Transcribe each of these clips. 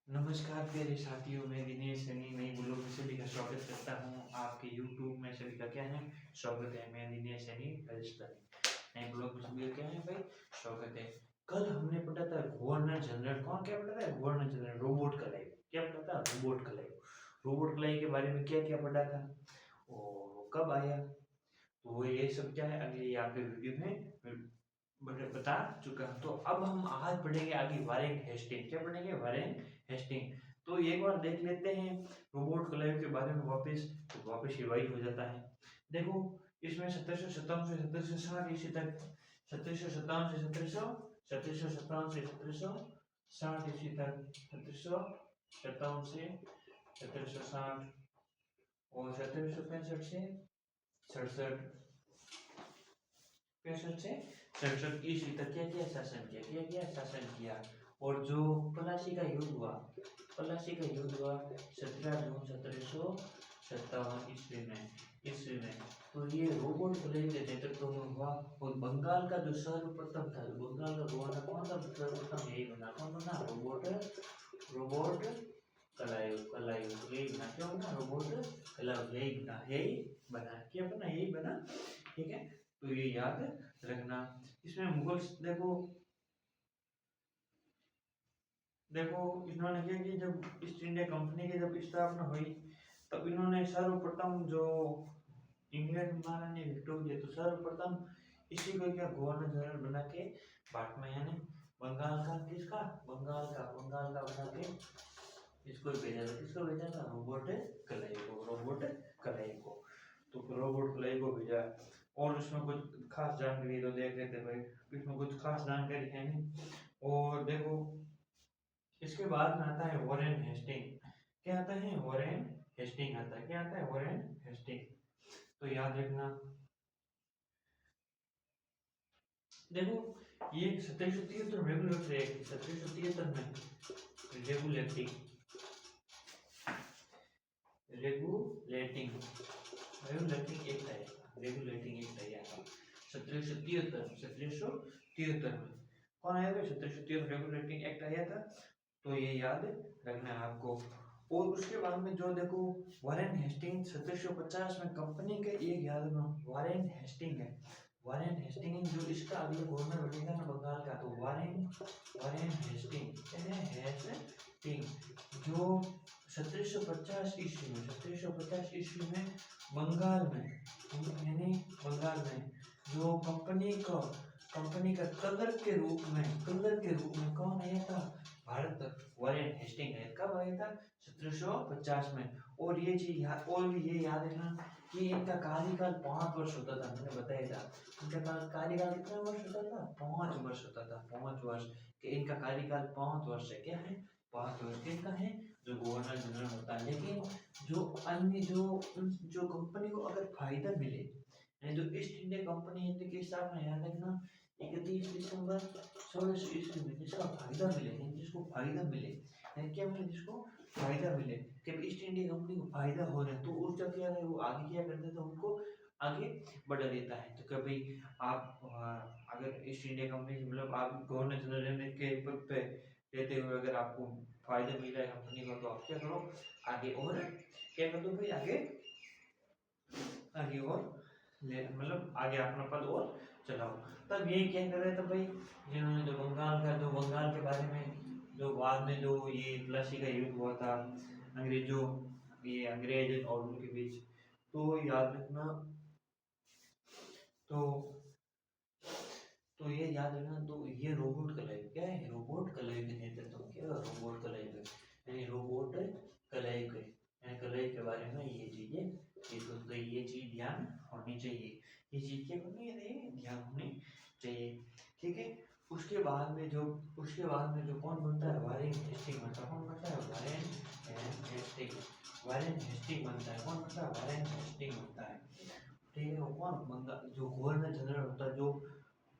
नमस्कार प्यारे साथियों, मैं दिनेश सैनी नई ब्लॉग में सभी का स्वागत करता हूं। आपके YouTube में सभी का क्या है स्वागत है। मैं दिनेश सैनी नए ब्लॉग में सभी का क्या है भाई स्वागत है। कल हमने पढ़ा था गवर्नर जनरल। कौन क्या पढ़ा था? गवर्नर जनरल रोबोट कलाई। क्या पढ़ा था? रोबोट कलाई। रोबोट कलाई के बारे में क्या क्या पढ़ा था और कब आया, तो ये सब क्या है अगले यहाँ पे वीडियो में बता चुका हूं। तो अब हम आज पढ़ेंगे आगे वारेन हेस्टिंग। क्या पढ़ेंगे? Warren Hastings. तो एक बार देख लेते हैं रोबोट क्लाइव के बारे में वापस, तो वापस रिवाइज हो जाता है। देखो, इसमें 1757 से 1760 ईस्वी तक, 1757 से 1757 से 1760 ईस्वी तक, 1757 से 1760 और 1765 से 67 65 से 67 ईस्वी तक क्या किया? शासन किया। क्या किया? शासन किया। और जो प्लासी का युद्ध हुआ, प्लासी का युद्ध हुआ 17 जून 1757 ईस्वी में। तो ये रोबोट क्लाइव के नेतृत्व में हुआ। और बंगाल का जो सर्वप्रथम था, बंगाल का गवर्नर कौन था? सर्वप्रथम यही बना। कौन बना? Robot robot Clive. क्लाइव यही बना। क्यों बना? रोबोट क्लाइव यही बना। यही बना। क्या बना? यही बना। ठीक है, तो ये याद रखना। इसमें मुगल देखो, देखो इन्होंने क्या किया, जब ईस्ट इंडिया कंपनी की जब स्थापना हुई तब इन्होंने सर्वप्रथम जो इंग्लैंड महारानी विक्टोरिया, तो सर्वप्रथम इसी को क्या गवर्नर जनरल बना के भारत में, यानी बंगाल का, किसका? बंगाल का बना के इसको भेजा था। किसको भेजा था? रोबोट क्लाइव को। रोबोट क्लाइव को। तो रोबोट क्लाइव को भेजा। और उसमें कुछ खास जानकारी तो देख लेते भाई। इसमें कुछ खास जानकारी है नहीं। और देखो, इसके बाद में आता है वॉरेन हेस्टिंग। क्या आता है? वॉरेन हेस्टिंग आता है। क्या आता है? Warren Hastings. तो याद रखना। देखो, ये 1773 रेगुलेटरी एक्ट, 1773 में रेगुलेटिंग रेगुलेटिंग रेगुलेटिंग एक्ट आया था। रेगुलेटिंग एक्ट आया था 1773 में। कौन आया था? 1773 रेगुलेटिंग एक्ट आया था। तो ये याद रखना है आपको। और उसके बाद में जो देखो, वारेन हेस्टिंग 1750 में कंपनी के एक याद रखना, वारेन हेस्टिंग है। वारेन हेस्टिंग जो इसका अगले गवर्नर बनेगा ना बंगाल का, तो वारेन वारेन हेस्टिंग है। हेस्टिंग जो 1750 ईस्वी में, 1750 ईस्वी में बंगाल में, यानी बंगाल में जो कंपनी का कलर के रूप में कौन आया था? भारत वारेन हेस्टिंग है। कब आया था? 1750 में। और ये चीज और ये याद रखना कि इनका कार्यकाल 5 वर्ष होता था। मैंने बताया था इनका कार्यकाल कितना वर्ष होता था? 5 वर्ष होता था। 5 वर्ष कि इनका कार्यकाल 5 वर्ष है। क्या है? 5 वर्ष किसका है? जो गवर्नर जनरल होता है। लेकिन जो अन्य जो कंपनी को अगर फायदा मिले, यानी जो ईस्ट इंडिया कंपनी है की स्थापना याद रखना 31 दिसंबर 1600 ईस्वी में। जिसका फायदा मिले, जिसको फायदा मिले, क्या मिले? जिसको फायदा मिले कि ईस्ट इंडिया कंपनी को फायदा हो रहा है, तो उसका क्या है, वो आगे क्या कर देता है, उनको आगे बढ़ा देता है। तो कभी आप अगर ईस्ट इंडिया कंपनी से मतलब आप गवर्नर जनरल के पद पे रहते हुए अगर आपको फायदा मिल रहा है कंपनी को, तो आप क्या करो? आगे और क्या कर दो भाई? आगे और मतलब आगे अपना पद और चलाओ। तब ये क्या कर रहे थे भाई, जिन्होंने जो बंगाल के बारे में, जो बाद में जो ये प्लासी का युद्ध हुआ था अंग्रेज और उनके बीच, तो याद रखना। तो ये याद रखना। तो ये रोबोट क्लाइव क्या है? रोबोट क्लाइव के नेतृत्व में क्या? रोबोट क्लाइव, यानी रोबोट क्लाइव के बारे में ये चीजें, ये चीज ध्यान होनी चाहिए। ये चीज क्या होनी है? ध्यान होनी चाहिए। ठीक है। उसके बाद में जो कौन बनता है? वारेन हेस्टिंग बनता है। कौन बनता है? वारेन हेस्टिंग बनता है। कौन बनता है? वारेन हेस्टिंग बनता है। ठीक है। वो कौन बनता? जो गवर्नर जनरल होता है, जो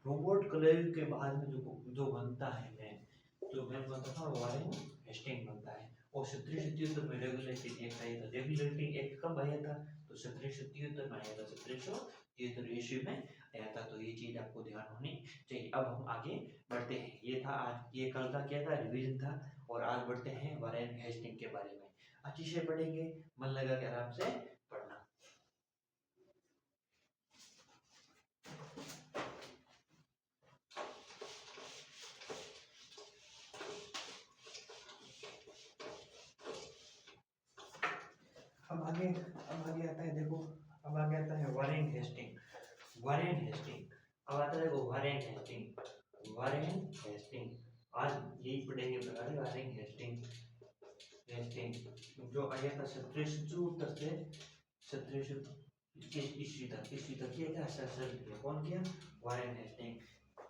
रोबोट क्लेव के बाद में जो बनता है मैन बनता था, वारेन हेस्टिंग बनता है। और 1773 में रेगुलेटिंग एक्ट आया था। रेगुलेटिंग एक्ट कब आया था? तो 1773 में आया था। 1773 ईस्वी में आया था। तो ये चीज आपको ध्यान होनी चाहिए। अब हम आगे बढ़ते हैं। ये था, आज ये कल का क्या था, रिवीजन था। और आज बढ़ते हैं वारेन हेस्टिंग के बारे में, अच्छी से पढ़ेंगे, मन लगा के आराम से पढ़ना। अब आगे आता है, देखो अब आगे आता है वारेन हेस्टिंग। वारेन हेस्टिंग अब आता है, वारेन हेस्टिंग। वारेन हेस्टिंग आज यही पढ़ेंगे प्रकार वारेन हेस्टिंग। हेस्टिंग जो आया था 1774 से 1721 ईस्वी तक ये क्या शासन किया, कौन किया, वारेन हेस्टिंग।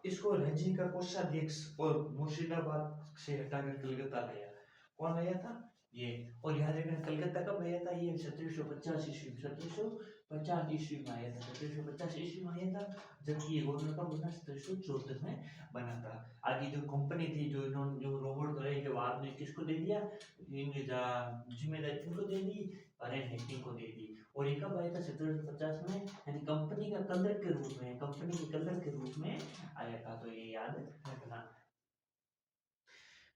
इसको रंजी का कोषाध्यक्ष और मुर्शिदाबाद से हटाकर कलकत्ता लाया, कौन आया था ये। और याद रखना कलकत्ता कब आया था, ये 1750 ईस्वी, 1750 ईस्वी में आया था, 1750 ईस्वी में आया था। जबकि ये गवर्नर कब बना, 1774 में बना था। आगे जो कंपनी थी, जो इन्होंने जो रॉबर्ट क्लाइव के बाद में किसको दे दिया, जिम्मेदारी किनको दे दी, वारेन हेस्टिंग को दे दी। और ये कब आया था, 1750 में, यानी कंपनी का कलर के रूप में, कंपनी के कलर के रूप में आया था, तो ये याद रखना।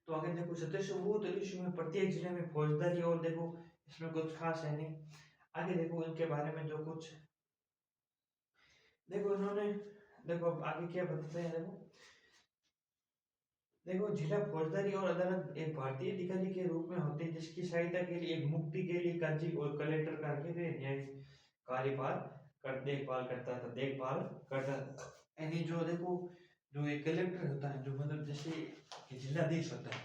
तो आगे देखो 1772 ईस्वी में प्रत्येक जिले में फौजदारी, और देखो इसमें कुछ खास है नहीं। आगे देखो इनके बारे में जो कुछ देखो इन्होंने, देखो आगे क्या बताते हैं, देखो जिला फौजदारी और अदालत एक भारतीय अधिकारी के रूप में होते हैं, जिसकी सहायता के लिए, एक मुक्ति के लिए काजी और कलेक्टर का न्याय कार्यभार कर देखभाल करता था, देखभाल करता था। यानी जो देखो जो एक कलेक्टर होता है, जो मतलब जैसे जिलाधीश होता है,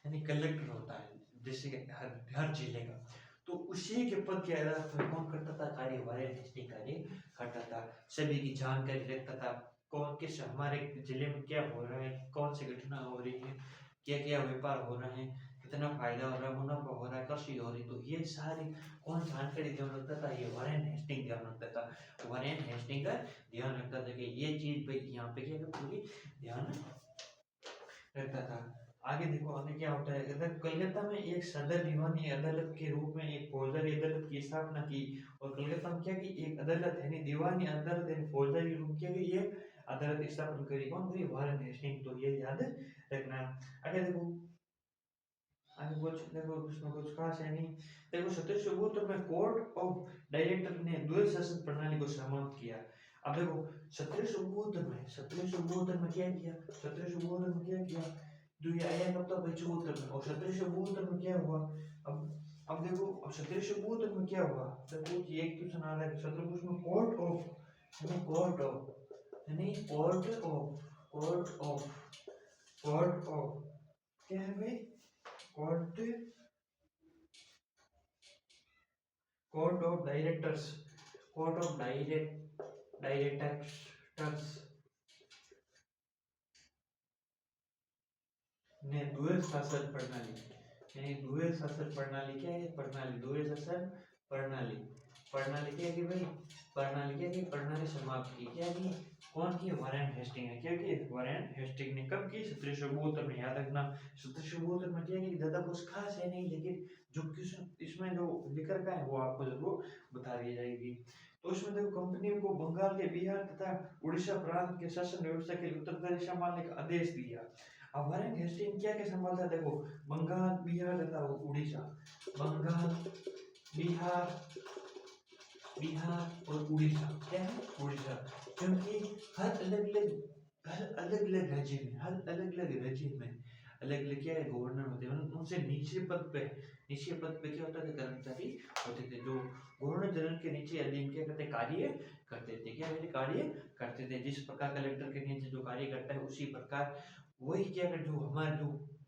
यानी कलेक्टर होता है जैसे हर जिले का, तो उसी के पद के आधार पर कौन करता था कार्य, वारेन हेस्टिंग कार्य करता था। सभी की जानकारी रखता था, कौन किस हमारे जिले में क्या हो रहा है, कौन सी घटना हो रही है, क्या क्या व्यापार हो रहा है, कितना फायदा हो रहा है, मुनाफा हो रहा है, कृषि हो रही, तो ये सारी कौन जानकारी ध्यान रखता था, ये वारेन हेस्टिंग ध्यान रखता था। वारेन हेस्टिंग का ध्यान रखता था कि ये चीज भाई यहाँ पे क्या पूरी ध्यान रखता था। आगे देखो आगे क्या होता है, इधर कलकत्ता में एक सदर दीवानी अदालत के रूप में एक फौजदारी अदालत की स्थापना की। और कलकत्ता में क्या की एक अदालत है, दीवानी अदालत है, फौजदारी रूप क्या की ये अदालत स्थापना करी, कौन करी, वारेन हेस्टिंग, तो ये याद रखना। आगे देखो आगे कुछ देखो उसमें कुछ खास है नहीं। देखो 1772 में कोर्ट ऑफ डायरेक्टर ने द्वैध शासन प्रणाली को समाप्त किया। अब देखो 1772 में क्या किया, 1772 में क्या किया, जो ये आया कब था, 72 में। और 1772 में क्या हुआ, अब देखो अब 1772 में क्या हुआ, देखो ये एक क्वेश्चन आ रहा है 1772 में कोर्ट ऑफ यानी कोर्ट ऑफ यानी कोर्ट ऑफ क्या है भाई, court court of directors, court of directors ने द्वैध शासन प्रणाली, यानी द्वैध शासन प्रणाली क्या है, प्रणाली द्वैध शासन प्रणाली, प्रणाली क्या की भाई, प्रणाली क्या की, प्रणाली समाप्त की, क्या की, कौन की, वारेन हेस्टिंग ने क्या की, वारेन हेस्टिंग ने कब की, 1772 में। याद रखना 1772 में क्या की, ज्यादा कुछ खास है नहीं, लेकिन जो क्वेश्चन इसमें जो लिख रखा है वो आपको जरूर बता दी जाएगी। तो इसमें देखो कंपनी को बंगाल के, बिहार तथा उड़ीसा प्रांत के शासन व्यवस्था के लिए उत्तरदायी संभालने का आदेश दिया। अब वारेन हेस्टिंग क्या क्या संभालता है, देखो बंगाल, बिहार तथा उड़ीसा, बंगाल, बिहार और उड़ीसा, क्या है, उड़ीसा, क्योंकि हर अलग अलग राज्य में, अलग अलग क्या है, गवर्नर होते हैं, उनसे नीचे पद पे क्या होता था, कर्मचारी होते थे, जो गवर्नर जनरल के नीचे अधीन क्या करते, कार्य करते थे, क्या करते, कार्य करते थे। जिस प्रकार कलेक्टर के नीचे जो कार्य करता है, उसी प्रकार वही क्या कर, जो हमारे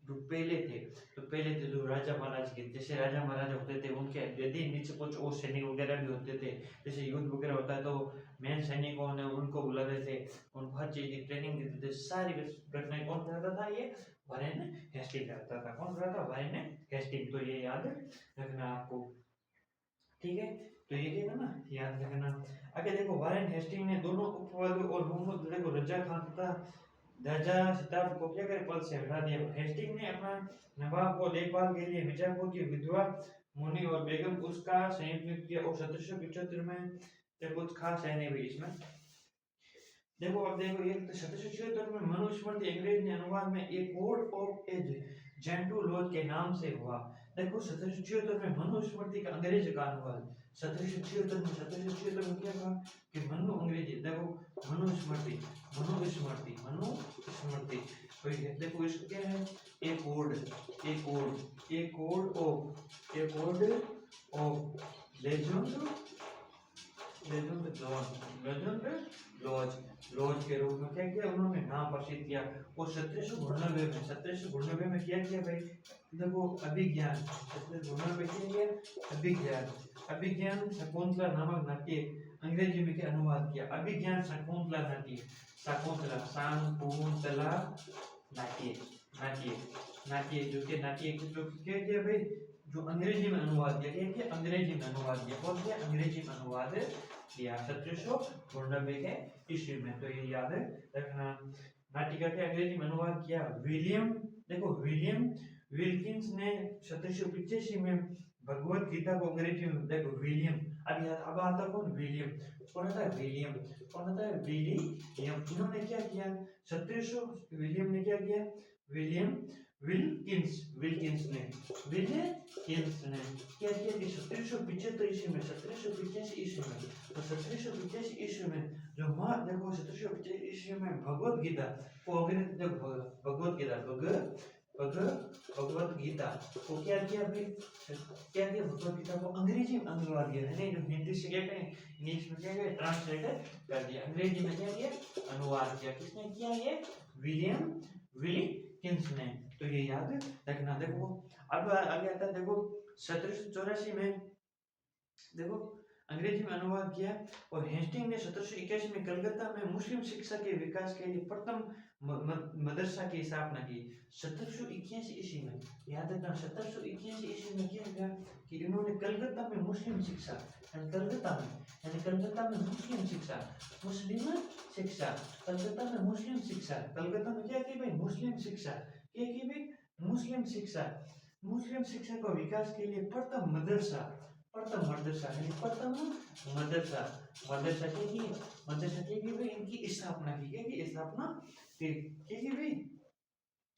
जो पहले थे जो राजा महाराज के, जैसे राजा महाराजा होते थे, उनके यदि नीचे कुछ और सैनिक वगैरह भी होते थे, जैसे युद्ध वगैरह होता है तो मेन सैनिकों ने उनको बुलाते थे, उनको हर चीज की ट्रेनिंग देते थे, सारी घटनाएं कौन करता था, ये वारेन हेस्टिंग करता था। कौन करता था, वारेन हेस्टिंग, तो ये याद रखना आपको, ठीक है। तो ये क्या ना याद रखना। आगे देखो वारेन हेस्टिंग ने दोनों उपवादों और मोहम्मद को रजा खान तथा राजा सिताब को क्या करे, पद से हटा दिया। हेस्टिंग ने अपना नवाब को देखभाल के लिए मिर्जापुर की विधवा मुनि और बेगम उसका संयुक्त नियुक्त किया। और 1775 में कुछ खास है नहीं भाई इसमें, देखो अब देखो ये 1776 में मनुस्मृति अंग्रेजी अनुवाद में एक कोड ऑफ एज जेंटू लॉज के नाम से हुआ। देखो 1776 में मनुस्मृति का अंग्रेजी का अनुवाद 1776 में क्या था कि मनु अंग्रेजी देखो मनुस्मृति मनुस्मृति मनुस्मृति तो ये देखो इसको क्या है ए कोड ऑफ लेजेंड लॉज के रूप में क्या किया उन्होंने नाम प्रसिद्ध किया। और 1792 में क्या किया भाई देखो अभिज्ञान 1792 में क्या किया अभिज्ञान शकुंतला नामक नाट्य अंग्रेजी में क्या अनुवाद किया अभिज्ञान शकुंतला नाट्य शकुंतला नाट्य नाट्य नाट्य जो कि नाट्य जो क्या किया भाई जो अंग्रेजी में अनुवाद किया क्या अंग्रेजी में अनुवाद किया कौन से अंग्रेजी में अनुवाद किया 1792 के ईस्वी में। तो ये याद रखना नाटिका के अंग्रेजी में अनुवाद किया विलियम विल्किंस ने 1785 में भगवत गीता को अंग्रेजी में देखो विलियम अब आता कौन विलियम कौन था विलियम इन्होंने क्या किया 1700 विलियम ने क्या किया विलियम विल्किंस ने क्या किया कि 1775 ईस्वी में तो 1785 ईस्वी में जो माँ देखो 1785 ईस्वी में भगवत गीता को अंग्रेजी भगवत गीता को क्या किया भाई भगवत गीता को अंग्रेजी में अनुवाद किया है जो हिंदी से क्या करें इंग्लिश में क्या करें ट्रांसलेट कर दिया अंग्रेजी में क्या किया अनुवाद किया किसने किया ये विलियम्स ने। तो ये याद रखना। देखो अब आगे आता है देखो 1784 में देखो अंग्रेजी में अनुवाद किया और हेस्टिंग ने 1781 में कलकत्ता में मुस्लिम शिक्षा के विकास के लिए प्रथम मदरसा की स्थापना की। 1781 ईस्वी में याद रखना 1781 ईस्वी में क्या किया कि इन्होंने कलकत्ता में मुस्लिम शिक्षा कलकत्ता में मुस्लिम शिक्षा कलकत्ता में क्या की भाई मुस्लिम शिक्षा क्या की भाई मुस्लिम शिक्षा को विकास के लिए प्रथम मदरसा इनकी स्थापना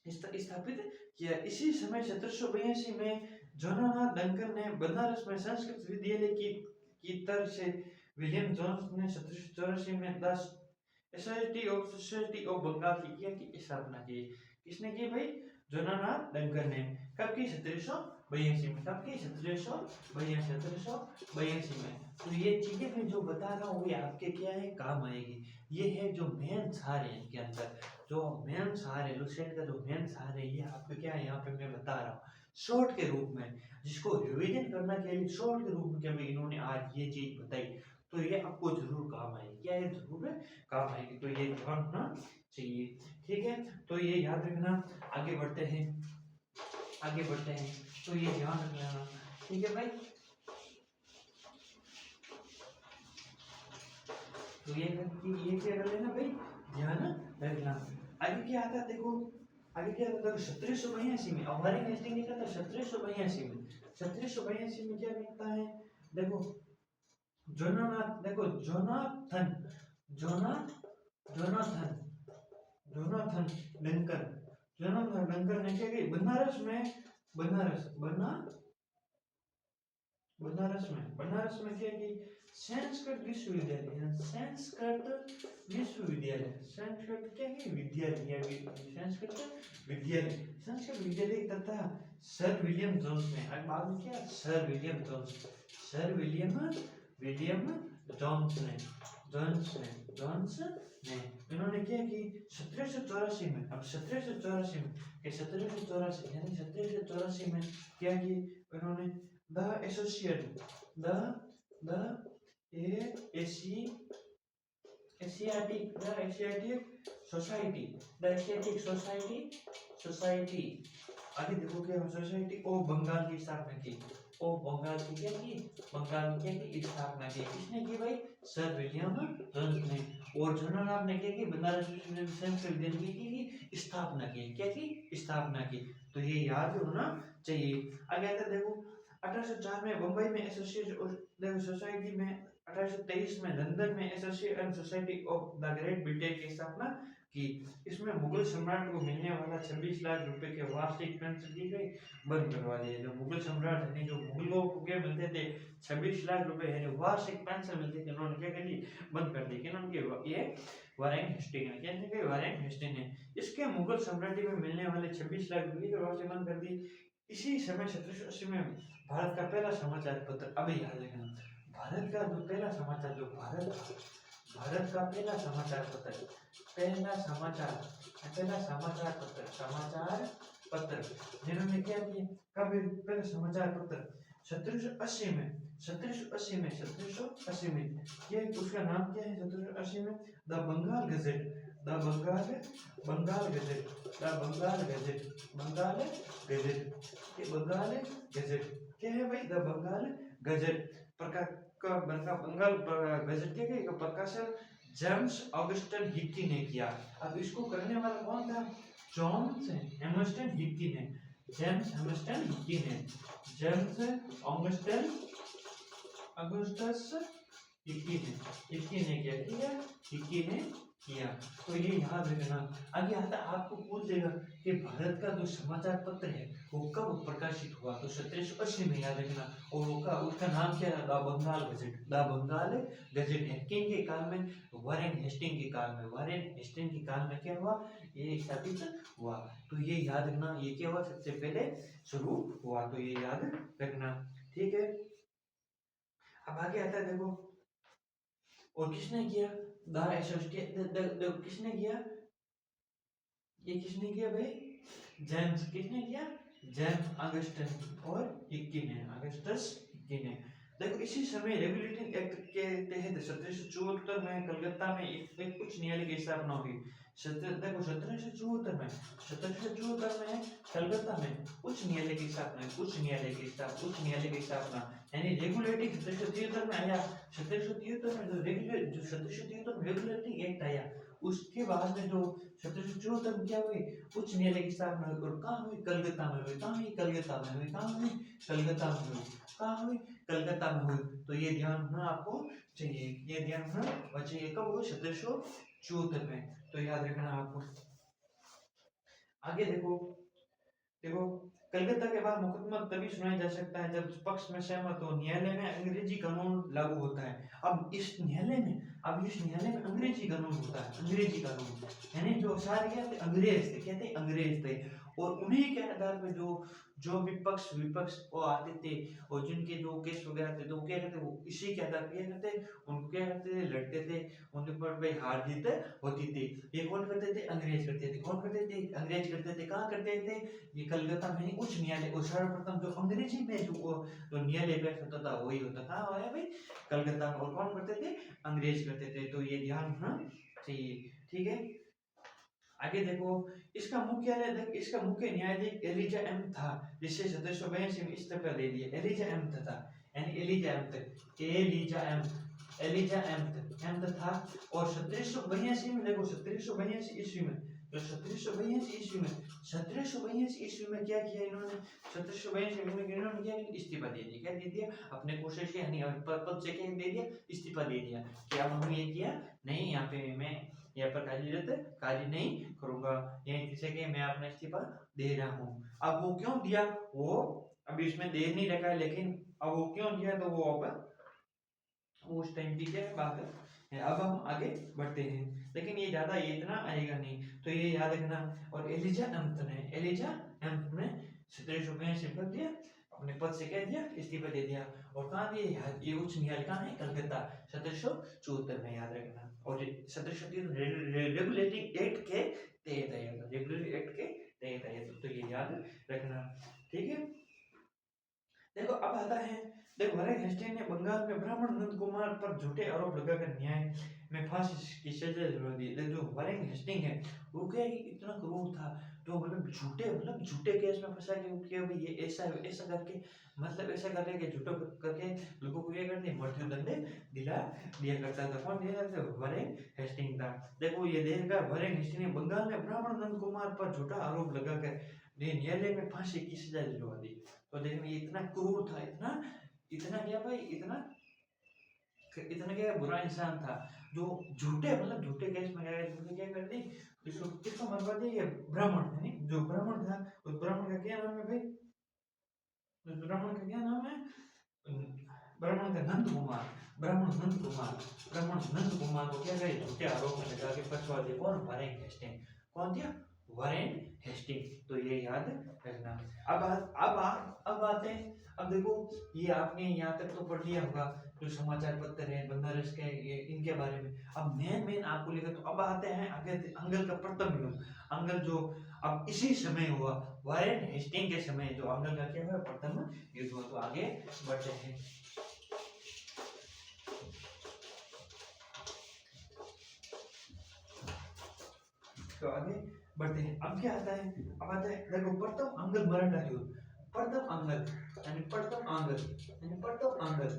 स्थापित किया। इसी समय 1782 में जोनाथन डंकन ने बनारस में संस्कृत विद्यालय की तर्ज से विलियम जोन्स ने 1784 में द सोसाइटी ऑफ बंगाल की स्थापना की। किसने की भाई जोनाथन डंकन ने कब की 1782 में कब की 1782 में। तो ये चीजें मैं जो बता रहा हूँ ये आपके क्या है काम आएगी। ये है जो मेन सार है इनके अंदर जो मेन सार है लुसेंट का जो मेन सार है ये आपको क्या है यहाँ पे मैं बता रहा हूँ शॉर्ट के रूप में जिसको रिवीजन करना के लिए शॉर्ट के रूप में क्या भाई इन्होंने आज ये चीज बताई तो ये आपको जरूर काम आएगी। क्या है जरूर काम आएगी तो ये ध्यान रखना चाहिए। ठीक है तो ये याद रखना। आगे बढ़ते हैं तो ये ध्यान रख लेना। ठीक है भाई तो ये क्या कर लेना भाई ध्यान रखना। आगे क्या आता है देखो 1782 में हमारे नेस्टिंग लिखा था 1782 में क्या लिखता है देखो जोनाथन डंकन ने क्या की बनारस में क्या की संस्कृत विश्वविद्यालय तथा सर विलियम जोन्स ने बाद में क्या सर विलियम जोन्स ने इन्होंने क्या की 1784 में क्या की इन्होंने द एशियाटिक सोसाइटी आगे देखो क्या सोसाइटी ऑफ बंगाल की स्थापना की स्थापना की। किसने की भाई सर विलियम जोन्स ने। और जोनाथन ने क्या की बनारस विश्वविद्यालय की स्थापना की। तो ये याद होना चाहिए। आगे आता देखो 1804 में बम्बई में एसोसिएशन सोसाइटी में 1823 में लंदन में association society of the great Britain की स्थापना की। इसमें मुगल सम्राट को मिलने वाला 26 लाख रुपए के वार्षिक पेंशन की गई बंद करवा दिया। जो मुगल सम्राट यानी जो मुगलों को क्या मिलते थे 26 लाख रुपए यानी वार्षिक पेंशन मिलती थी, उन्होंने क्या कर दी बंद कर दी। उनके ये वारेन हेस्टिंग है, क्या है वारेन हेस्टिंग है। इसके मुगल साम्राज्य में मिलने वाले 26 लाख रुपए की वार्षिक बंद कर दी। इसी समय 1780 में भारत का पहला समाचार पत्र, अभी याद रखना, भारत का जो पहला समाचार, जो भारत का पहला समाचार पत्र, समाचार पत्र जिन्होंने क्या किया, कब पहला समाचार पत्र 1780 में, 1780 में ये उसका नाम क्या है 1780 में, the Bengal Gazette, Bengal Gazette क्या है भाई, द बंगाल गजेट प्रकाश का बंगाल गजेट के प्रकाशन जेम्स ऑगस्टन हिक्की ने किया। अब इसको करने वाला कौन था, जेम्स ऑगस्टन हिक्की ने, जेम्स ऑगस्टन हिक्की ने किया, हिक्की ने किया। तो ये याद रखना। आगे आता आपको पूछ देगा कि भारत का जो समाचार पत्र है वो कब प्रकाशित हुआ, तो 1780 में याद रखना। और उसका नाम क्या है, द बंगाल गजेट है। किन के काल में, वारेन हेस्टिंग के काल में, क्या हुआ, ये स्थापित हुआ। तो ये याद रखना, ये क्या हुआ सबसे पहले शुरू हुआ, तो ये याद रखना, ठीक है। अब आगे आता है देखो, और किसने किया, किसने किया, ये किसने किया भाई, जेम्स, किसने किया, जेम्स ऑगस्टन और हिक्की ने। देखो इसी समय रेगुलेटिंग एक्ट के तहत 1774 में कलकत्ता में एक उच्च न्यायालय की स्थापना हुई। देखो 1774 में कलकत्ता में उच्च न्यायालय की स्थापना, यानी रेगुलेटिंग 1773 में आया। 1773 में रेगुलेटिंग एक्ट आया, उसके बाद में जो 1774 में क्या हुई, उच्च न्यायालय की स्थापना हुई। और कहाँ हुई, कलकत्ता में हुई। कलकत्ता में हुई। तो ये ध्यान रखना आपको चाहिए, कब हुई, 1774 में। तो याद रखना आपको। आगे देखो कलकत्ता के बाद मुकदमा तभी सुनाया जा सकता है जब पक्ष में सहमत हो, न्यायालय में अंग्रेजी कानून लागू होता है। अब इस न्यायालय में अंग्रेजी कानून होता है, यानी जो सारे क्या थे, अंग्रेज थे। और उन्हीं के आधार पर जो विपक्ष वो आते थे, और जिनके जो केस वगैरह थे, तो वो क्या करते, वो इसी के आधार पर क्या करते, उनको क्या करते थे, लड़ते थे, उनके ऊपर भाई हार जीत होती थी। ये कौन करते थे, अंग्रेज करते थे। कहाँ करते थे, ये कलकत्ता में उच्च न्यायालय। और सर्वप्रथम जो अंग्रेजी में जो न्यायालय पेश होता था वही होता था कहाँ भाई, कलकत्ता में। और कौन करते थे, अंग्रेज करते थे। तो ये ध्यान रखना चाहिए, ठीक है। आगे देखो, इसका मुख्य न्यायाधीश एलिजा एम था, जिससे 1782 में इस्तीफा दे दिया। एलिजा एम था, यानी एलिजा एम था। और 1782 में देखो, 1782 ईस्वी में, जो 1782 ईस्वी में क्या किया इन्होंने, 1782 में इन्होंने क्या इस्तीफा दे दिया। क्या दे दिया, अपने कोशिश यानी पद से क्या दे दिया, इस्तीफा दे दिया कि अब हम ये किया नहीं, यहाँ पे मैं यहाँ पर कार्य नहीं करूंगा, यही किसे के मैं अपना इस्तीफा दे रहा हूँ। अब वो क्यों दिया, वो अभी इसमें दे नहीं रखा है, लेकिन अब वो क्यों दिया, तो वो अब उस टाइम की क्या बात है। अब हम आगे बढ़ते हैं, लेकिन ये ज्यादा ये इतना आएगा नहीं, तो ये याद रखना। और एलिजा एम्प ने 1782 कर दिया, अपने पद से कह दिया, इस्तीफा दे दिया। और कहाँ दिया, ये उच्च न्यायालय कहाँ है, कलकत्ता, 1774 में, याद रखना। और 1774 रेगुलेटिंग एक्ट के तहत आया था, तो ये याद रखना, ठीक है। देखो अब आता है, देखो वारेन हेस्टिंग ने बंगाल में ब्राह्मण नंद कुमार पर झूठे आरोप लगाकर न्याय में फांसी की सजा दिलवा दी। लेकिन जो वारेन हेस्टिंग है वो क्या है, इतना क्रूर था, तो मतलब झूठे केस में फंसा के क्या भाई ये ऐसा करके, मतलब ऐसा करके कि झूठा करके लोगों को ये करते मृत्यु दंड दिला दिया करता था। कौन दिया करता, वारेन हेस्टिंग था। देखो ये देखा, वारेन हेस्टिंग ने बंगाल में ब्राह्मण नंद कुमार पर झूठा आरोप लगाकर न्यायालय में फांसी की सजा दिलवा दी। तो देखो ये इतना क्रूर था, इतना क्या भाई, इतना इतना क्या बुरा इंसान था जो झूठे मतलब झूठे केस में क्या कर दी, इसको किसको मरवा दिया, ये ब्राह्मण है नहीं, जो ब्राह्मण था उस ब्राह्मण का क्या नाम है भाई, उस ब्राह्मण का क्या नाम है, ब्राह्मण का नंद कुमार, ब्राह्मण नंद कुमार, ब्राह्मण नंद कुमार को क्या करे झूठे आरोप में लगा के फंसवा दिया, कौन, वारेन हेस्टिंग, कौन दिया, वारेन हेस्टिंग। तो ये याद रखना। अब आते हैं, अब देखो ये आपने यहाँ तक तो पढ़ लिया होगा जो समाचार पत्र है बनारस के, ये इनके बारे में। अब मेन आपको लिखा, तो अब आते हैं आगे अंगल का प्रथम युद्ध, अंगल जो अब इसी समय हुआ, वारेन हेस्टिंग के समय जो अंगल का क्या हुआ प्रथम युद्ध हुआ। तो आगे बढ़ते हैं, तो आगे बढ़ते हैं। अब क्या आता है, अब आता है देखो प्रथम अंगल मराठा युद्ध, प्रथम अंगल यानी प्रथम अंगल यानी प्रथम अंगल,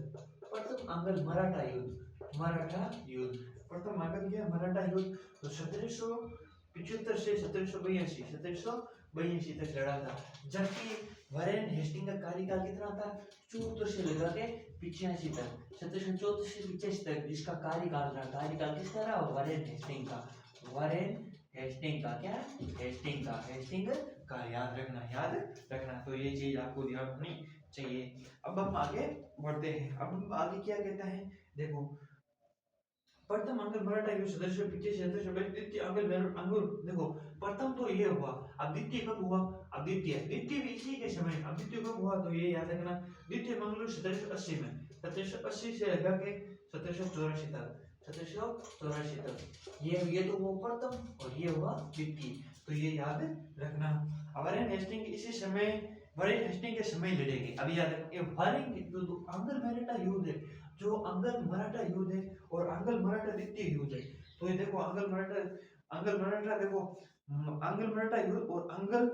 प्रथम अंगल मराठा युद्ध, मराठा युद्ध, प्रथम अंगल क्या मराठा युद्ध। तो 1775 से 1782 तक लड़ा था, जबकि वारेन हेस्टिंग का कार्यकाल कितना था, 74 से लेकर के 85 तक, 1734 से 85 तक जिसका कार्यकाल रहा, कार्यकाल किसका रहा, वारेन हेस्टिंग का, वारेन हेस्टिंग का, क्या हेस्टिंग का याद रखना। तो ये चीज आपको ध्यान रखनी चाहिए। अब हम आगे बढ़ते हैं, अब हम आगे क्या कहता है, देखो प्रथम अंगल मराठा युद्ध 1785 द्वितीय अंगल अंगुर, देखो प्रथम तो ये हुआ, अब द्वितीय कब हुआ, अब द्वितीय भी इसी के समय, अब द्वितीय कब हुआ, तो ये याद रखना, द्वितीय मंगलूर 1780 में, 1780 से लगा के 1784 तक, 1784 तक, ये तो वो प्रथम और ये हुआ द्वितीय, तो ये याद रखना। वारेन हेस्टिंग इसी समय, वारेन हेस्टिंग के समय लड़ेगी, अभी याद रखना, ये वारेन जो अंगल मराठा युद्ध है, जो अंगल मराठा युद्ध है और अंगल मराठा द्वितीय युद्ध है। तो ये देखो अंगल मराठा देखो, अंगल मराठा युद्ध और अंगल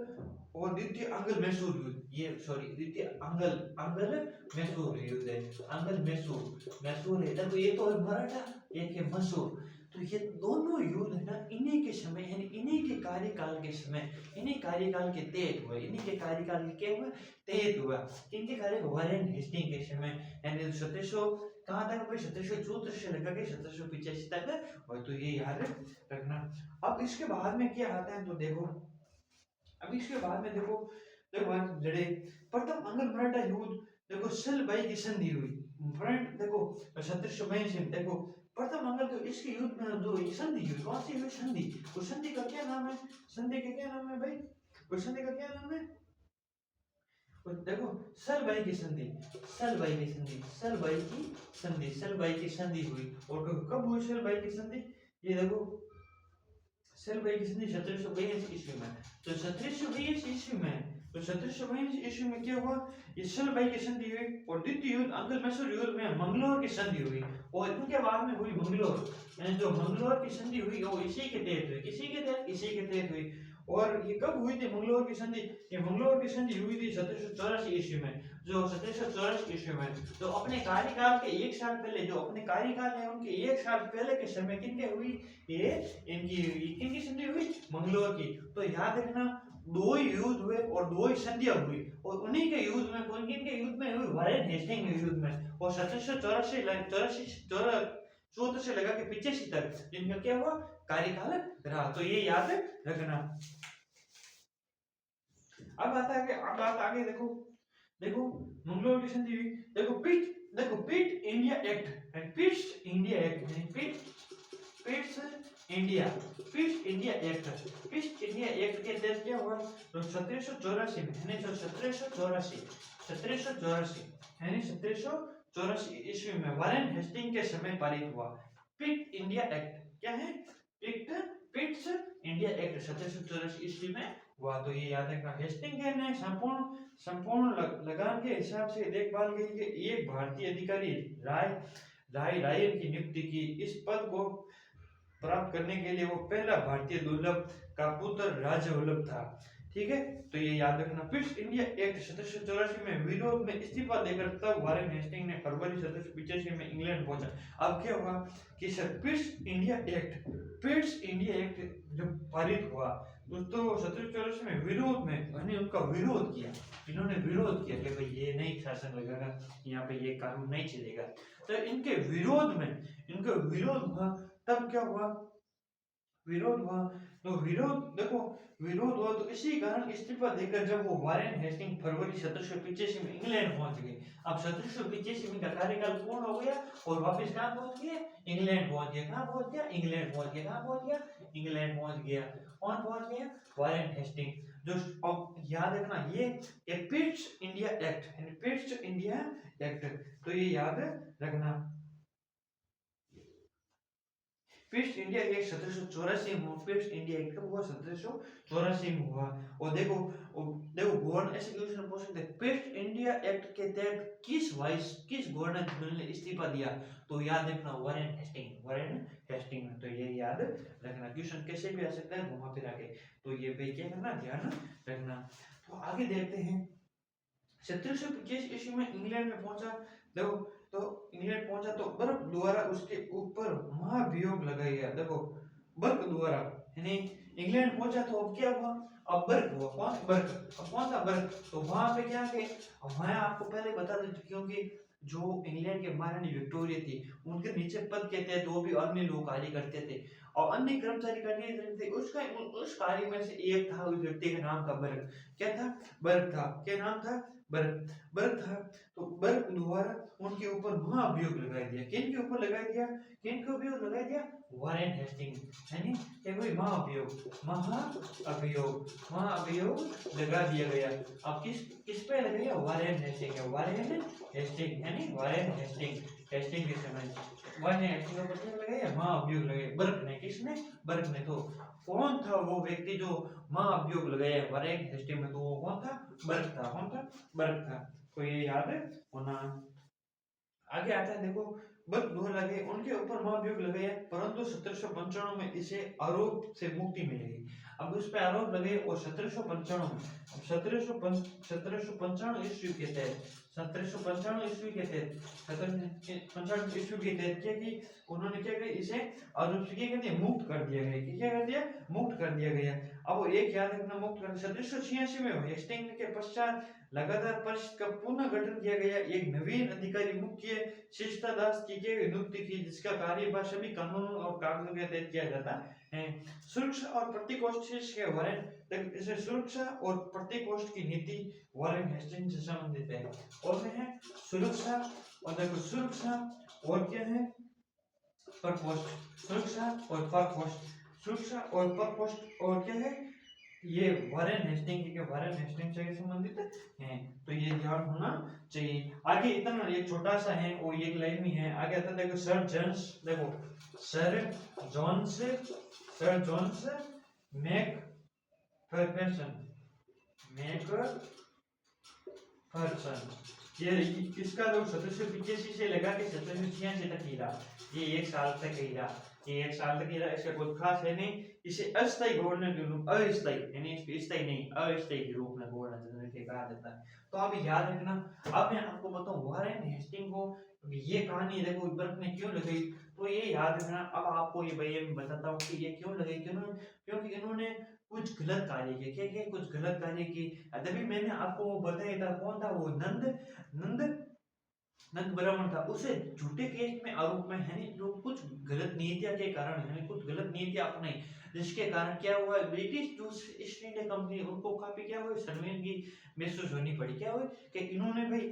और द्वितीय अंगल मैसूर युद्ध, ये सॉरी द्वितीय अंगल मैसूर युद्ध है, अंगल मैसूर है, देखो ये तो है मराठा, एक है मैसूर। तो ये दोनों युद्ध है ना इन्हीं के समय यानी इन्हीं के कार्यकाल के समय, इन्हीं कार्यकाल के तहत हुए, इन्हीं के कार्यकाल के क्या हुआ तहत हुआ, इनके कार्य वारेन हेस्टिंग के समय यानी 1700 कहाँ तक भाई 1734 से लेकर के 1785 तक, और तो ये याद रखना। अब इसके बाद में क्या आता है, तो देखो अब इसके बाद में देखो देखो लड़े प्रथम अंगल मराठा युद्ध, देखो सलबाई की संधि हुई, फ्रेंड देखो 1782 देखो प्रथम अंगल तो इसके युद्ध में जो संधि हुई, कौन सी हुई संधि, उस संधि का क्या नाम है, संधि का क्या नाम है भाई, उस संधि का क्या नाम है, देखो सलबाई की संधि, सलबाई की संधि हुई, और कब हुई सलबाई की संधि, ये देखो सलबाई की संधि 1782 ईस्वी में, तो 1782 ईस्वी में, तो 1782 ईस्वी में क्या हुआ, ये सलबाई की संधि हुई और द्वितीय युद्ध अंगल मैसूर युद्ध में मंगलोर की संधि हुई, और उनके बाद में हुई मंगलोर, यानी जो मंगलोर की संधि हुई वो इसी के तहत हुई, इसी के तहत हुई। और ये कब हुई थी मंगलोर की संधि, ये मंगलोर की संधि हुई थी 1784 ईस्वी में, जो 1784 ईस्वी में, जो अपने कार्यकाल के एक साल पहले, जो अपने कार्यकाल है उनके एक साल पहले के समय किनके हुई, ये किनकी संधि हुई, मंगलोर की। तो याद रखना दो ही युद्ध हुए और दो ही संधियां हुई, और उन्हीं के युद्ध में कौन किन के युद्ध में हुई, वारेन हेस्टिंग के युद्ध में, और 1784 14 से लगा के 85 तक जिनका क्या हुआ कार्यकाल रहा, तो ये याद रखना। अब आता है, अब बात आगे देखो, देखो मंगलोर की संधि हुई, देखो Pitt India Act and Pitt's India Act यानी पिट्स इंडिया एक्ट के तहत क्या हुआ, तो 1784 में यानी 1784 ईस्वी में वारेन हेस्टिंग के समय पारित हुआ पिट इंडिया एक्ट, क्या है पिट्स इंडिया एक्ट 1784 ईस्वी में हुआ। तो ये याद रखना, हेस्टिंग ने संपूर्ण लगान के हिसाब से देखभाल के लिए एक भारतीय अधिकारी राय की नियुक्ति की, इस पद को प्राप्त करने के लिए वो पहला भारतीय दुर्लभ का पुत्र राजा वल्लभ था, ठीक है। तो ये याद रखना, पिट्स इंडिया एक्ट 1784 में विरोध में इस्तीफा देकर तब वारेन हेस्टिंग ने फरवरी 1785 में इंग्लैंड पहुंचा। अब क्या हुआ कि सर पिट्स इंडिया एक्ट जब पारित हुआ, दोस्तों 1784 में विरोध में यानी उनका विरोध किया, इन्होंने विरोध किया कि भाई ये नहीं शासन लगेगा, यहाँ पे ये कानून नहीं चलेगा। तो इनके विरोध में, इनका विरोध हुआ, तब क्या हुआ, विरोध हुआ, तो विरोध देखो, विरोध हुआ तो इसी कारण इस्तीफा देकर जब वो वारेन हेस्टिंग फरवरी 1785 में इंग्लैंड पहुंच गए। अब 1785 में का कार्यकाल पूर्ण हो गया और वापस कहाँ पहुंच गए, इंग्लैंड पहुंच गया। कहाँ पहुंच गया, इंग्लैंड पहुंच गया। कहाँ पहुंच गया, इंग्लैंड पहुंच गया। कौन पहुंच गया, वारेन हेस्टिंग। जो अब याद रखना ये पिट्स इंडिया एक्ट, यानी पिट्स इंडिया एक्ट, तो ये याद रखना। पिट्स इंडिया एक्ट 1784 में, पिट्स इंडिया एक्ट कब हुआ, 1784 में हुआ। और देखो गवर्नर ऐसे क्वेश्चन पूछ सकते हैं, पिट्स इंडिया एक्ट के तहत किस गवर्नर जनरल ने इस्तीफा दिया, तो याद रखना वारेन हेस्टिंग, वारेन हेस्टिंग। तो ये याद रखना, क्वेश्चन कैसे भी आ सकता है घुमा फिरा के, तो ये पे क्या करना, ध्यान रखना। तो आगे देखते हैं, 1725 ईस्वी में इंग्लैंड में पहुंचा। देखो तो इंग्लैंड पहुंचा तो बर्फ द्वारा उसके ऊपर महाभियोग लगाया गया। देखो बर्फ द्वारा, यानी इंग्लैंड पहुंचा तो अब क्या हुआ, अब बर्फ हुआ। कौन बर्फ, अब कौन सा बर्फ, तो वहां पे क्या है, मैं आपको पहले बता दूं, क्योंकि जो इंग्लैंड के महारानी विक्टोरिया थी उनके नीचे पद के तहत वो भी अन्य लोग कार्य करते थे और अन्य कर्मचारी कार्य करते थे। उसका उस कार्य में से एक था, उस व्यक्ति का नाम था बर्फ। क्या था, बर्फ था। क्या नाम था, बर्फ, बर्फ था। तो बर्फ द्वारा उनके ऊपर महाभियोग लगा दिया। किन के ऊपर लगा दिया, किन के ऊपर लगा दिया, वारेन हेस्टिंग, यानी क्या कोई महाभियोग, महाअभियोग, महाअभियोग लगा दिया गया। अब किस किस पे लगा दिया, वारेन हेस्टिंग है, वारेन हेस्टिंग, यानी वारेन हेस्टिंग, हेस्टिंग के समय वारेन हेस्टिंग के ऊपर क्या लगाया, महाअभियोग लगाया। बर्फ ने, किसने, बर्फ ने। तो कौन था वो व्यक्ति जो महाअभियोग लगाया वारेन हेस्टिंग में, तो वो कौन था, बर्फ था। कौन था, बर्फ था। तो ये याद होना। आगे आता है, देखो बर्फ दोहर लगे, उनके ऊपर महाभियोग लगाया, परंतु 1795 में इसे आरोप से मुक्ति मिलेगी। अब उस पे आरोप लगे और 1795 में, 1795 ईस्वी के तहत, 1795 ईस्वी के तहत, 1795 ईस्वी के तहत क्या की, उन्होंने क्या किया, इसे आरोप से क्या कर दिया, मुक्त कर दिया गया। क्या कर दिया, मुक्त कर दिया गया। अब एक याद रखना, मुक्त कर 1786 में हेस्टिंग के पश्चात लगातार परिषद का पुनः गठन किया गया। एक नवीन अधिकारी मुख्य शिष्टादास की नियुक्ति की, जिसका कार्यभार सभी कानूनों और कागजों के तहत किया जाता है। सुरक्षा और प्रतिकोष्ठ के वारेन, इसे सुरक्षा और प्रतिकोष्ठ की नीति वारेन हेस्टिंग से संबंधित है। और है सुरक्षा, और देखो सुरक्षा और क्या है, प्रकोष्ठ, सुरक्षा और प्रकोष्ठ, सुरक्षा और प्रकोष्ठ, और क्या है, ये वारेन हेस्टिंग के वारेन हेस्टिंग से संबंधित है। तो ये ध्यान होना चाहिए। आगे इतना ये छोटा सा है, वो एक लाइन में है। आगे आता देखो सर जॉन्स, देखो sir Johns, sir Johns Mac Ferguson, Mac Ferguson, ये इसका जो 1785 से लगा के 1786 तक ही रहा, ये एक साल तक ही रहा, ये एक साल तक ही रहा। इसका कुछ खास है नहीं। इसे अस्थायी गवर्नर के रूप, अस्थायी यानी इसको स्थायी नहीं, अस्थायी के रूप में गवर्नर जनरल के कहा जाता है। तो आप याद रखना। अब मैं आपको बताऊं वारेन हेस्टिंग को ये कहानी देखो बर्फ ने क्यों लगाई, तो ये याद रखना। अब आपको ये भैया मैं बताता हूँ कि ये क्यों लगाई, क्योंकि इन्होंने कुछ गलत कार्य किए। क्या क्या, कुछ गलत कार्य की। तभी मैंने आपको वो बताया था, कौन था वो, नंद नंद नंद ब्राह्मण था। उसे झूठे केस में आरोप में है जो कुछ गलत नीतियां के कारण है, कुछ गलत नीतियां अपनाई, जिसके कारण क्या हुआ, ब्रिटिश जो ईस्ट इंडिया कंपनी उनको काफी क्या हुई, शर्मिंदगी महसूस होनी पड़ी। क्या हुई कि इन्होंने भाई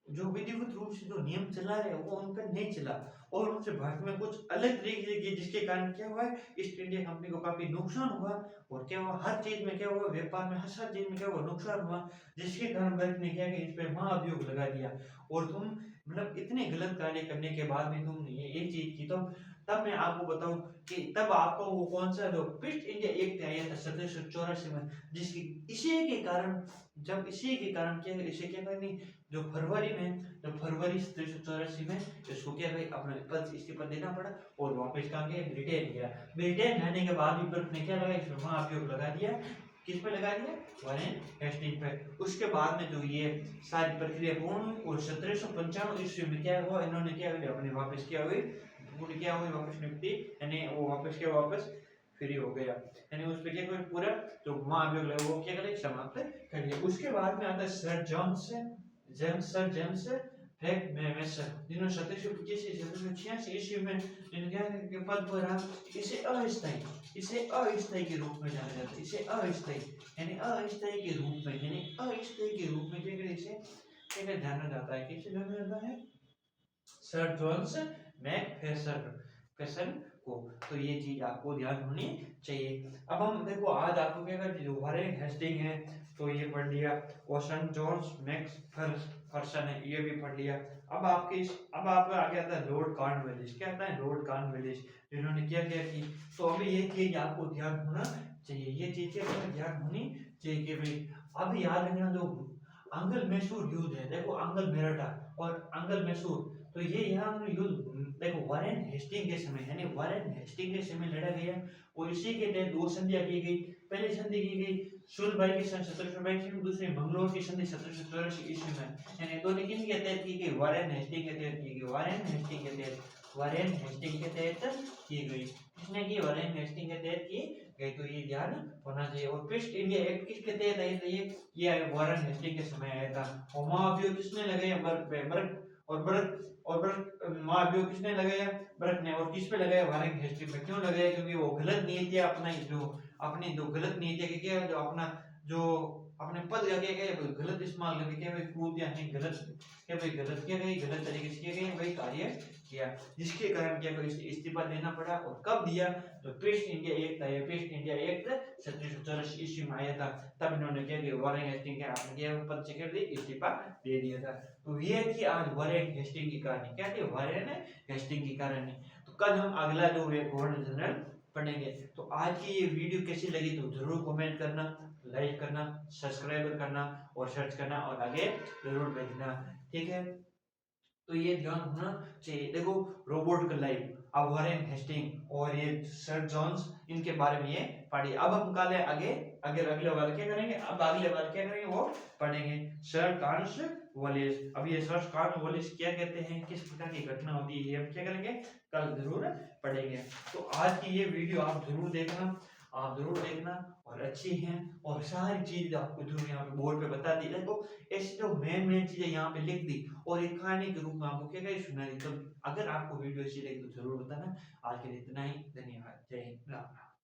जो विधिवत रूप से जो नियम चला रहे वो उन पर नहीं चला और उनसे भारत में कुछ अलग तरीके से किए, जिसके कारण क्या हुआ, ईस्ट इंडिया कंपनी को काफी नुकसान हुआ। और क्या हुआ, हर चीज में क्या हुआ, व्यापार में हर चीज में क्या हुआ, नुकसान हुआ, जिसके कारण बैंक ने क्या किया, इस पे महाअभियोग लगा दिया। और तुम मतलब इतने गलत कार्य करने के बाद भी तुम ये चीज की, तो तब मैं आपको बताऊं कि तब आपको वो कौन सा जो पिट इंडिया एक्ट आया था 1784 में, जिसकी इसी के कारण, जब इसी के कारण क्या इसे क्या करनी, जो फरवरी 1784 में इसको क्या भाई अपना पद इस्तीफा देना पड़ा और वापस कहाँ गया, ब्रिटेन गया। ब्रिटेन जाने के बाद भी बर्फ ने क्या लगा, इसमें महाअभियोग लगा दिया। किस पे लगा दिया, वारेन हेस्टिंग पे। उसके बाद में जो ये सारी प्रक्रिया पूर्ण हुई और 1795 ईस्वी में क्या हुआ, इन्होंने क्या अपने वापस क्या हुई, क्या हुई वापस नियुक्ति, यानी वो वापस क्या वापस फ्री हो गया, यानी उस पे क्या कोई पूरा जो महाभियोग लगा वो क्या करे समाप्त कर दिया। उसके बाद में आता है सर जेम्स फ्रैंकमेस्टर, जिन्होंने 1785 से 1786 ईस्वी में विज्ञान के पद पर रहा। इसे अस्थायी के रूप में जाना जाता है, इसे अस्थायी यानी अस्थायी के रूप में, यानी अस्थायी के रूप में क्या करे इसे क्या जाना जाता है, किसे जाना जाता है, सर जॉन्स मैकफेरसन को। तो ये चीज आपको ध्यान होनी चाहिए। अब हम देखो आज आपको क्या कर जो वारेन हेस्टिंग है तो ये पढ़ लिया, और सन जॉन्स मैकफेरसन है ये भी पढ़ लिया। अब आपका आगे आता है लॉर्ड कॉर्नवालिस। क्या आता है, लॉर्ड कॉर्नवालिस, जिन्होंने क्या क्या की। तो अभी ये चीज आपको ध्यान होना चाहिए, ये चीज क्या ध्यान होनी चाहिए कि भाई अभी याद रखना जो अंगल मैसूर युद्ध है, देखो अंगल मेरठा और अंगल मैसूर, तो ये यहाँ युद्ध देखो वारेन हेस्टिंग के समय, यानी वारेन हेस्टिंग के समय लड़ा गया, और इसी के तहत दो संधियां की गई। पहली संधि की गई सुलभाई की सन 1722 में, दूसरी मंगलोर की संधि 1784 ईस्वी में, यानी दोनों किन के तहत की गई, वारेन हेस्टिंग के तहत की गई, वारेन हेस्टिंग के तहत की गई। किसने की, वारेन हेस्टिंग के तहत की गई। तो ये ध्यान होना चाहिए। और ईस्ट इंडिया एक्ट किसके तहत आई थी, ये वारेन हेस्टिंग के समय आया था। और महाभियोग किसने लगाया, बर्क महाभियोग किसने लगाया, बर्क ने। और किस पे लगाया, वारेन हेस्टिंग पे। क्यों लगाया, क्योंकि वो गलत नीतियां अपनी जो गलत नीतियां की क्या जो अपने पद का क्या गलत इस्तेमाल करके क्या भाई कूदिया नहीं, गलत क्या भाई गलत किया गई, गलत तरीके से किया गया भाई कार्य किया, जिसके कारण क्या कोई इस्तीफा देना पड़ा। और कब दिया, तो पेस्ट इंडिया एक्ट था, पेस्ट इंडिया एक्ट 1784 ईस्वी में आया था, तब इन्होंने क्या किया, वारेन हेस्टिंग के आपने क्या पद से कर दिया, इस्तीफा दे दिया था। तो ये थी आज वारेन हेस्टिंग की कहानी। क्या थी, वारेन हेस्टिंग की कहानी। तो कल हम अगला जो है गवर्नर जनरल पढ़ेंगे। तो आज की ये वीडियो कैसी लगी तो जरूर कमेंट करना, लाइक करना, सब्सक्राइब करना और सर्च करना और आगे जरूर भेजना, ठीक है। तो ये ध्यान होना चाहिए। देखो रोबोट क्लाइव, अब वारेन हेस्टिंग और ये सर जॉन्स, इनके बारे में ये पढ़िए। अब हम कल आगे अगर अगले बार क्या करेंगे, अब अगले बार क्या करेंगे वो पढ़ेंगे सर कॉर्नवालिस। अब ये सर कॉर्नवालिस क्या कहते हैं, किस प्रकार की घटना होती है, हम क्या करेंगे कल जरूर पढ़ेंगे। तो आज की ये वीडियो आप जरूर देखना और अच्छी हैं, और सारी चीज आपको जो यहाँ पे बोर्ड पे बता दी। देखो ऐसी जो मेन चीजें यहाँ पे लिख दी और एक कहानी के रूप में आपको क्या क्या सुना दी। तो अगर आपको वीडियो अच्छी लगी तो जरूर बताना। आज के लिए इतना ही, धन्यवाद, जय हिंद, राम राम।